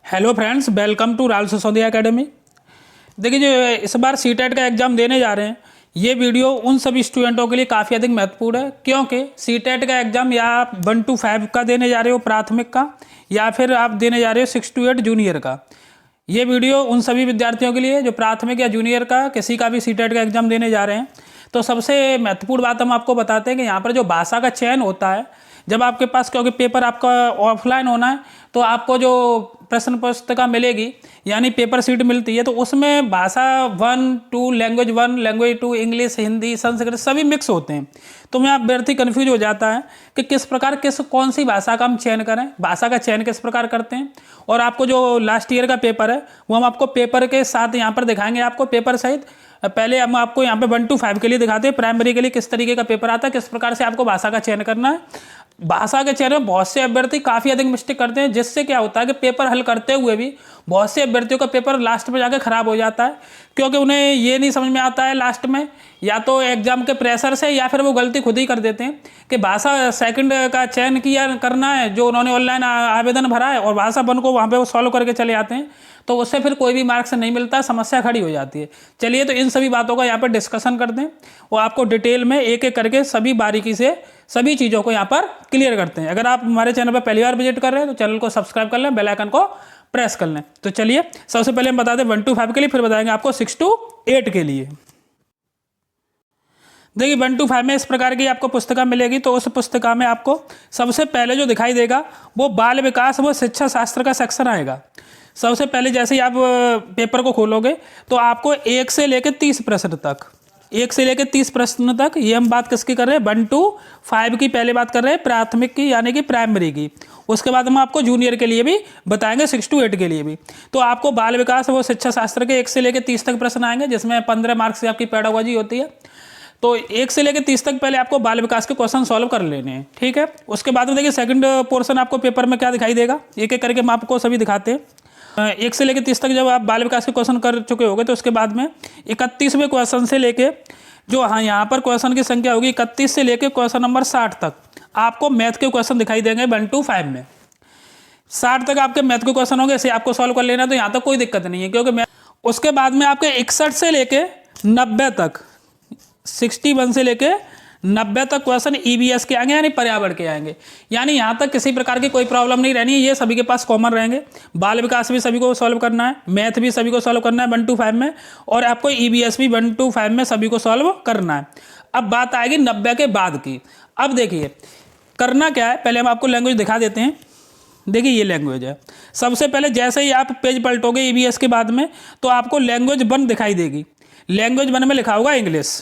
Hello friends, welcome to राल Sisodia academy. देखिए, जो इस बार सीटेट का एग्ज़ाम देने जा रहे हैं, ये वीडियो उन सभी स्टूडेंटों के लिए काफ़ी अधिक महत्वपूर्ण है, क्योंकि सीटेट का एग्ज़ाम या आप 1 to 5 का देने जा रहे हो प्राथमिक का, या फिर आप देने जा रहे हो 6 to 8 जूनियर का। ये वीडियो उन सभी विद्यार्थियों के लिए जो प्राथमिक या जूनियर का किसी का भी सीटेट का एग्ज़ाम देने जा रहे हैं। तो सबसे महत्वपूर्ण बात हम आपको बताते हैं कि यहाँ पर जो भाषा का चयन होता है, जब आपके पास, क्योंकि पेपर आपका ऑफलाइन होना है, तो आपको जो प्रश्न पुस्तिका मिलेगी यानी पेपर सीट मिलती है, तो उसमें भाषा 1 2 language 1 language 2 English, Hindi, Sanskrit सभी मिक्स होते हैं। तो मैं अभ्यर्थी कन्फ्यूज हो जाता है कि किस प्रकार कौन सी भाषा का हम चयन करें, भाषा का चयन किस प्रकार करते हैं। और आपको जो लास्ट ईयर का पेपर है वो हम आपको पेपर के साथ यहाँ पर दिखाएंगे, आपको पेपर सहित। पहले हम आपको यहाँ पे 1 to 5 के लिए दिखाते हैं, प्राइमरी के लिए किस तरीके का पेपर आता है, किस प्रकार से आपको भाषा का चयन करना है। भाषा के चयन में बहुत से अभ्यर्थी काफ़ी अधिक मिस्टेक करते हैं, जिससे क्या होता है कि पेपर हल करते हुए भी बहुत से अभ्यर्थियों का पेपर लास्ट में जाकर खराब हो जाता है, क्योंकि उन्हें ये नहीं समझ में आता है लास्ट में, या तो एग्जाम के प्रेशर से, या फिर वो गलती खुद ही कर देते हैं कि भाषा सेकंड का चयन किया करना है जो उन्होंने ऑनलाइन आवेदन भरा है, और भाषा 1 को वहाँ पे वो सॉल्व करके चले आते हैं, तो उससे फिर कोई भी मार्क्स नहीं मिलता, समस्या खड़ी हो जाती है। चलिए, तो इन सभी बातों का यहाँ पर डिस्कशन करते हैं और आपको डिटेल में एक एक करके सभी बारीकी से सभी चीज़ों को यहाँ पर क्लियर करते हैं। अगर आप हमारे चैनल पर पहली बार विजिट कर रहे हैं तो चैनल को सब्सक्राइब कर लें, बेल आइकन को प्रेस कर लें। तो चलिए, सबसे पहले हम बता दें 1 to 5 के लिए, फिर बताएंगे आपको 6 to 8 के लिए। देखिए, 1 to 5 में इस प्रकार की आपको पुस्तिका मिलेगी। तो उस पुस्तिका में आपको सबसे पहले जो दिखाई देगा वो बाल विकास व शिक्षा शास्त्र का सेक्शन आएगा। सबसे पहले जैसे ही आप पेपर को खोलोगे तो आपको 1 से लेकर 30 प्रश्न तक, 1 से लेकर 30 प्रश्न तक, ये हम बात किसकी कर रहे हैं, 1 to 5 की पहले बात कर रहे हैं, प्राथमिक की यानी कि प्राइमरी की। उसके बाद हम आपको जूनियर के लिए भी बताएंगे, 6 to 8 के लिए भी। तो आपको बाल विकास वो शिक्षा शास्त्र के 1 से लेकर 30 तक प्रश्न आएंगे, जिसमें 15 मार्क्स की आपकी पेडागोजी होती है। तो 1 से लेकर 30 तक पहले आपको बाल विकास के क्वेश्चन सॉल्व कर लेने हैं, ठीक है। उसके बाद में देखिए सेकंड पोर्शन आपको पेपर में क्या दिखाई देगा, एक एक करके हम आपको सभी दिखाते हैं। 1 से लेकर 30 तक जब आप बाल विकास के क्वेश्चन कर चुके होंगे, तो उसके बाद में 31वें क्वेश्चन से लेके जो यहाँ पर क्वेश्चन की संख्या होगी 31 से लेकर क्वेश्चन नंबर 60 तक आपको मैथ के क्वेश्चन दिखाई देंगे 1 to 5 में। 60 तक आपके मैथ के क्वेश्चन होंगे, इसे आपको सॉल्व कर लेना, तो यहाँ तक कोई दिक्कत नहीं है, क्योंकि उसके बाद में आपके 61 से लेके 90 तक, 61 से लेके 90 तक क्वेश्चन ईवीएस के आएंगे, यानी पर्यावरण के आएंगे। यानी यहाँ तक किसी प्रकार की कोई प्रॉब्लम नहीं रहनी है, ये सभी के पास कॉमन रहेंगे। बाल विकास भी सभी को सॉल्व करना है, मैथ भी सभी को सॉल्व करना है 1 to 5 में, और आपको ईवीएस भी 1 to 5 में सभी को सॉल्व करना है। अब बात आएगी 90 के बाद की। अब देखिए करना क्या है, पहले हम आपको लैंग्वेज दिखा देते हैं। देखिए, ये लैंग्वेज है। सबसे पहले जैसे ही आप पेज पलटोगे ईवीएस के बाद में, तो आपको लैंग्वेज 1 दिखाई देगी। लैंग्वेज 1 में लिखा होगा इंग्लिश।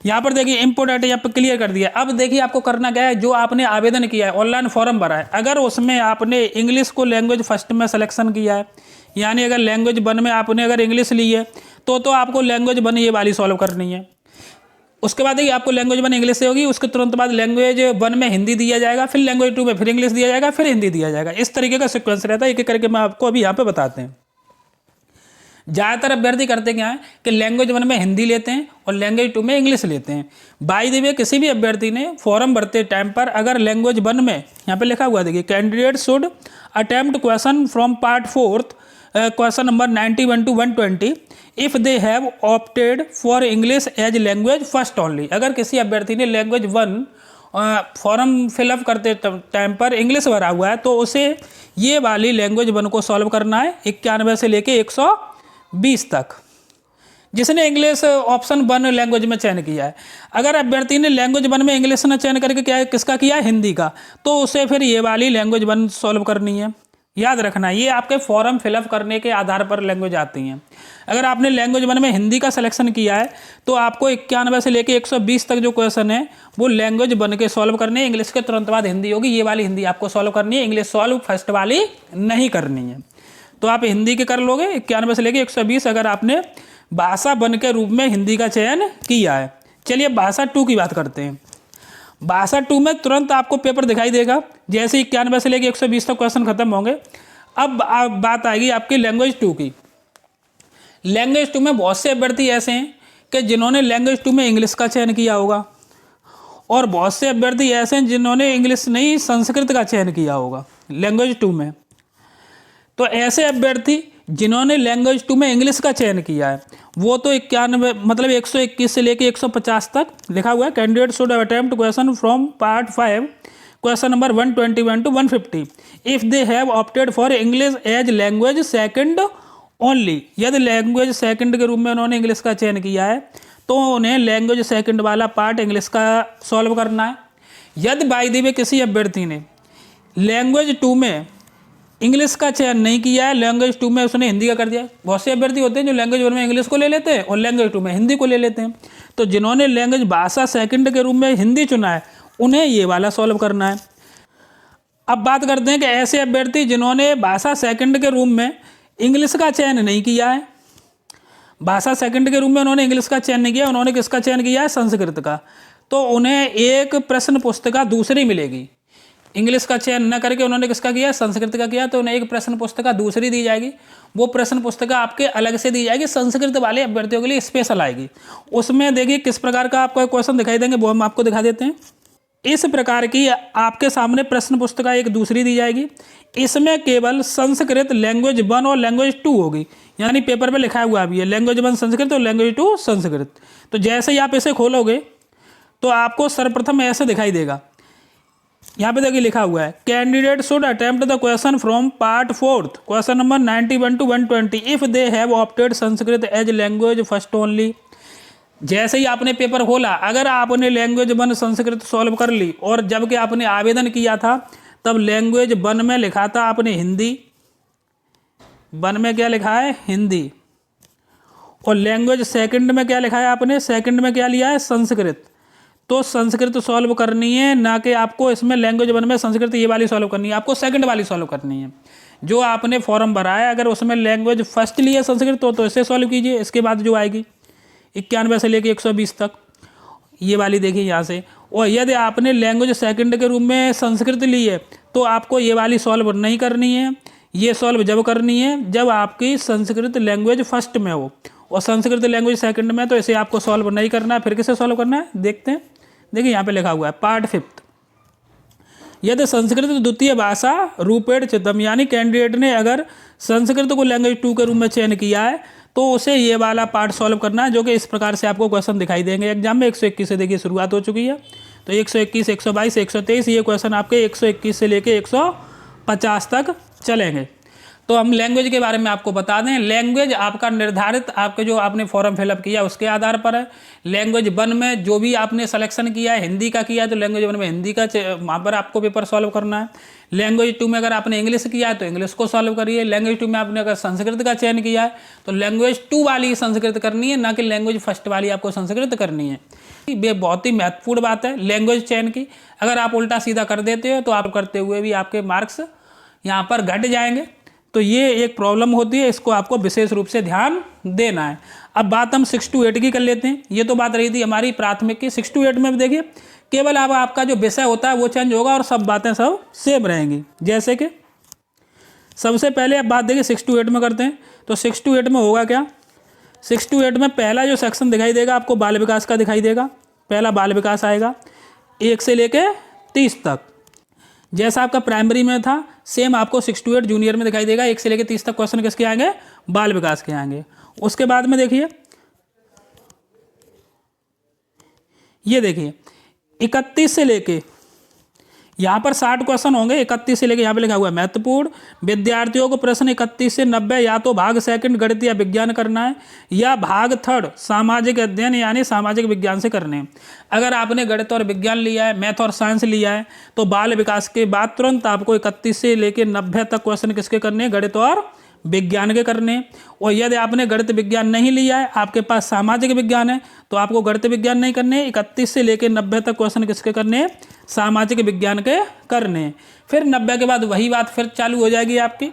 यहाँ पर देखिए इंपोर्टेंट, यहाँ पर क्लियर कर दिया। अब देखिए आपको करना क्या है, जो आपने आवेदन किया है, ऑनलाइन फॉर्म भरा है, अगर उसमें आपने इंग्लिश को लैंग्वेज फर्स्ट में सिलेक्शन किया है, यानी अगर लैंग्वेज 1 में आपने अगर इंग्लिश ली है, तो आपको लैंग्वेज 1 ये वाली सॉल्व करनी है। उसके बाद देखिए आपको लैंग्वेज 1 इंग्लिश से होगी, उसके तुरंत बाद लैंग्वेज 1 में हिंदी दिया जाएगा, फिर लैंग्वेज 2 में फिर इंग्लिश दिया जाएगा, फिर हिंदी दिया जाएगा। इस तरीके का सिक्वेंस रहता है, एक एक करके मैं आपको अभी यहाँ पे बताते हैं। ज़्यादातर अभ्यर्थी करते क्या है कि लैंग्वेज 1 में हिंदी लेते हैं और लैंग्वेज 2 में इंग्लिश लेते हैं। बाय द वे, किसी भी अभ्यर्थी ने फॉर्म भरते टाइम पर अगर लैंग्वेज 1 में यहाँ पे लिखा हुआ देखिए, candidate should attempt question from part 4 question number 91 to 120 if they have opted for English as language first only. अगर किसी अभ्यर्थी ने लैंग्वेज 1 फॉर्म फिलअप करते टाइम पर इंग्लिश भरा हुआ है, तो उसे ये वाली लैंग्वेज 1 को सॉल्व करना है 91 से लेके 120 तक, जिसने इंग्लिश ऑप्शन 1 लैंग्वेज में चयन किया है। अगर अभ्यर्थी ने लैंग्वेज 1 में इंग्लिश ने चयन करके क्या किसका किया है, हिंदी का, तो उसे फिर ये वाली लैंग्वेज 1 सॉल्व करनी है। याद रखना, ये आपके फॉर्म फिलअप करने के आधार पर लैंग्वेज आती हैं। अगर आपने लैंग्वेज 1 में हिंदी का सिलेक्शन किया है, तो आपको 91 से लेके 120 तक जो क्वेश्चन है वो लैंग्वेज 1 के सॉल्व करने हैं। इंग्लिश के तुरंत बाद हिंदी होगी, ये वाली हिंदी आपको सॉल्व करनी है, इंग्लिश सॉल्व फर्स्ट वाली नहीं करनी है। तो आप हिंदी के कर लोगे 91 से लेके 120, अगर आपने भाषा 1 के रूप में हिंदी का चयन किया है। चलिए भाषा 2 की बात करते हैं। भाषा 2 में तुरंत आपको पेपर दिखाई देगा, जैसे ही 91 से लेके 120 तक क्वेश्चन खत्म होंगे। अब बात आएगी आपकी लैंग्वेज 2 की। लैंग्वेज 2 में बहुत से अभ्यर्थी ऐसे हैं कि जिन्होंने लैंग्वेज 2 में इंग्लिश का चयन किया होगा, और बहुत से अभ्यर्थी ऐसे हैं जिन्होंने इंग्लिश नहीं संस्कृत का चयन किया होगा लैंग्वेज 2 में। तो ऐसे अभ्यर्थी जिन्होंने लैंग्वेज 2 में इंग्लिश का चयन किया है वो तो 91 मतलब 121 से लेके 150 तक लिखा हुआ है। Candidate should attempt question from part 5 question number 121 to 150 if they have opted for English as language second only. यदि लैंग्वेज सेकंड के रूप में उन्होंने इंग्लिश का चयन किया है तो उन्हें लैंग्वेज सेकंड वाला पार्ट इंग्लिश का सॉल्व करना है। यदि बाय द वे किसी अभ्यर्थी ने लैंग्वेज 2 में इंग्लिश का चयन नहीं किया है, लैंग्वेज 2 में उसने हिंदी का कर दिया। बहुत से अभ्यर्थी होते हैं जो लैंग्वेज 1 में इंग्लिश को ले लेते हैं और लैंग्वेज 2 में हिंदी को ले लेते हैं। तो जिन्होंने लैंग्वेज भाषा सेकंड के रूप में हिंदी चुना है उन्हें ये वाला सॉल्व करना है। अब बात करते हैं कि ऐसे अभ्यर्थी जिन्होंने भाषा सेकंड के रूप में इंग्लिश का चयन नहीं किया है, भाषा सेकंड के रूप में उन्होंने इंग्लिश का चयन नहीं किया, उन्होंने किसका चयन किया है, संस्कृत का, तो उन्हें एक प्रश्न पुस्तिका दूसरी मिलेगी। इंग्लिश का चयन न करके उन्होंने किसका किया, संस्कृत का किया, तो उन्हें एक प्रश्न पुस्तिका दूसरी दी जाएगी। वो प्रश्न पुस्तिका आपके अलग से दी जाएगी, संस्कृत वाले अभ्यर्थियों के लिए स्पेशल आएगी। उसमें देखिए किस प्रकार का आपको क्वेश्चन दिखाई देंगे वो हम आपको दिखा देते हैं। इस प्रकार की आपके सामने प्रश्न पुस्तिका एक दूसरी दी जाएगी। इसमें केवल संस्कृत लैंग्वेज 1 और लैंग्वेज 2 होगी, यानी पेपर पे लिखा हुआ भी है लैंग्वेज 1 संस्कृत और लैंग्वेज 2 संस्कृत। तो जैसे ही आप इसे खोलोगे तो आपको सर्वप्रथम ऐसे दिखाई देगा, यहाँ पे देखिए लिखा हुआ है candidate should attempt the question from part 4 question number 91 to 120 if they have opted Sanskrit as language first only. जैसे ही आपने पेपर खोला, अगर आपने लैंग्वेज 1 संस्कृत सॉल्व कर ली और जबकि आपने आवेदन किया था तब लैंग्वेज 1 में लिखा था आपने हिंदी, 1 में क्या लिखा है, हिंदी, और लैंग्वेज सेकंड में क्या लिखा है आपने, सेकंड में क्या लिया है, संस्कृत। तो संस्कृत सॉल्व करनी है, ना कि आपको इसमें लैंग्वेज 1 में संस्कृत ये वाली सॉल्व करनी है, आपको सेकंड वाली सॉल्व करनी है। जो आपने फॉर्म भरा है अगर उसमें लैंग्वेज फर्स्ट ली है संस्कृत तो इसे सॉल्व कीजिए। इसके बाद जो आएगी 91 से लेके 120 तक ये वाली देखिए यहाँ से। और यदि आपने लैंग्वेज सेकंड के रूप में संस्कृत ली है तो आपको ये वाली सॉल्व नहीं करनी है। ये सॉल्व जब करनी है जब आपकी संस्कृत लैंग्वेज फर्स्ट में हो और संस्कृत लैंग्वेज सेकंड में, तो इसे आपको सॉल्व नहीं करना है। फिर किसे सॉल्व करना है देखते हैं। देखिए यहाँ पे लिखा हुआ है पार्ट 5 यदि संस्कृत द्वितीय भाषा रूपेण चितम, यानी कैंडिडेट ने अगर संस्कृत को लैंग्वेज 2 के रूप में चयन किया है तो उसे ये वाला पार्ट सॉल्व करना है, जो कि इस प्रकार से आपको क्वेश्चन दिखाई देंगे एग्जाम में। 121 से देखिए शुरुआत हो चुकी है, तो 121, 122, 123 ये क्वेश्चन आपके 121 से लेके 150 तक चलेंगे। तो हम लैंग्वेज के बारे में आपको बता दें, लैंग्वेज आपका निर्धारित आपके जो आपने फॉर्म फिलअप किया उसके आधार पर है। लैंग्वेज 1 में जो भी आपने सिलेक्शन किया है, हिंदी का किया है तो लैंग्वेज 1 में हिंदी का वहाँ पर आपको पेपर सॉल्व करना है। लैंग्वेज 2 में अगर आपने इंग्लिश किया है तो इंग्लिश को सॉल्व करिए। लैंग्वेज 2 में आपने अगर संस्कृत का चयन किया है तो लैंग्वेज 2 वाली संस्कृत करनी है, ना कि लैंग्वेज फर्स्ट वाली आपको संस्कृत करनी है। ये बहुत ही महत्वपूर्ण बात है लैंग्वेज चयन की। अगर आप उल्टा सीधा कर देते हो तो आप करते हुए भी आपके मार्क्स यहाँ पर घट जाएंगे, तो ये एक प्रॉब्लम होती है, इसको आपको विशेष रूप से ध्यान देना है। अब बात हम 6 to 8 की कर लेते हैं। ये तो बात रही थी हमारी प्राथमिक की। 6 to 8 में देखिए केवल अब आपका जो विषय होता है वो चेंज होगा और सब बातें सब सेम रहेंगी। जैसे कि सबसे पहले अब बात देखिए 6 to 8 में करते हैं, तो 6 to 8 में होगा क्या, 6 to 8 में पहला जो सेक्शन दिखाई देगा आपको बाल विकास का दिखाई देगा। पहला बाल विकास आएगा 1 से लेके 30 तक, जैसा आपका प्राइमरी में था सेम आपको 6 to 8 जूनियर में दिखाई देगा। 1 से लेकर 30 तक क्वेश्चन किसके आएंगे, बाल विकास के आएंगे। उसके बाद में देखिए ये देखिए 31 से लेके यहाँ पर 60 क्वेश्चन होंगे। 31 से लेके यहाँ पे लिखा हुआ है महत्वपूर्ण विद्यार्थियों को प्रश्न 31 से 90 या तो भाग सेकंड गणित या विज्ञान करना है या भाग थर्ड सामाजिक अध्ययन यानी सामाजिक विज्ञान से करने हैं। अगर आपने गणित और विज्ञान लिया है, मैथ और साइंस लिया है, तो बाल विकास के बाद तुरंत आपको 31 से लेके 90 तक क्वेश्चन किसके करने हैं, गणित और विज्ञान के करने। और यदि आपने गणित विज्ञान नहीं लिया है, आपके पास सामाजिक विज्ञान है, तो आपको गणित विज्ञान नहीं करने। 31 से लेकर 90 तक क्वेश्चन किसके करने हैं, सामाजिक विज्ञान के करने हैं। फिर 90 के बाद वही बात फिर चालू हो जाएगी आपकी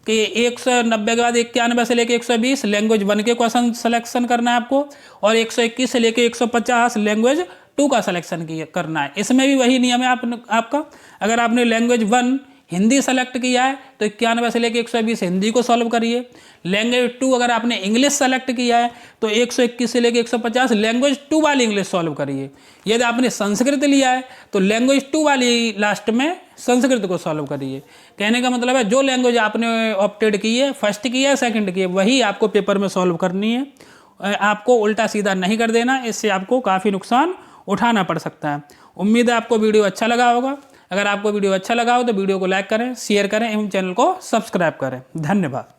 कि 190 के बाद 91 से लेकर 120 लैंग्वेज 1 के क्वेश्चन सिलेक्शन करना है आपको, और 121 से लेकर 150 लैंग्वेज 2 का सिलेक्शन करना है। इसमें भी वही नियम है आपका। अगर आपने लैंग्वेज 1 हिंदी सेलेक्ट किया है तो 91 से लेकर 120 हिंदी को सॉल्व करिए। लैंग्वेज 2 अगर आपने इंग्लिश सेलेक्ट किया है तो 121 से लेकर 150 लैंग्वेज 2 वाली इंग्लिश सॉल्व करिए। यदि आपने संस्कृत लिया है तो लैंग्वेज 2 वाली लास्ट में संस्कृत को सॉल्व करिए। कहने का मतलब है जो लैंग्वेज आपने ऑप्टेड की है, फर्स्ट की है, सेकंड की है, वही आपको पेपर में सॉल्व करनी है। आपको उल्टा सीधा नहीं कर देना, इससे आपको काफ़ी नुकसान उठाना पड़ सकता है। उम्मीद है आपको वीडियो अच्छा लगा होगा। अगर आपको वीडियो अच्छा लगा हो तो वीडियो को लाइक करें, शेयर करें एवं चैनल को सब्सक्राइब करें। धन्यवाद।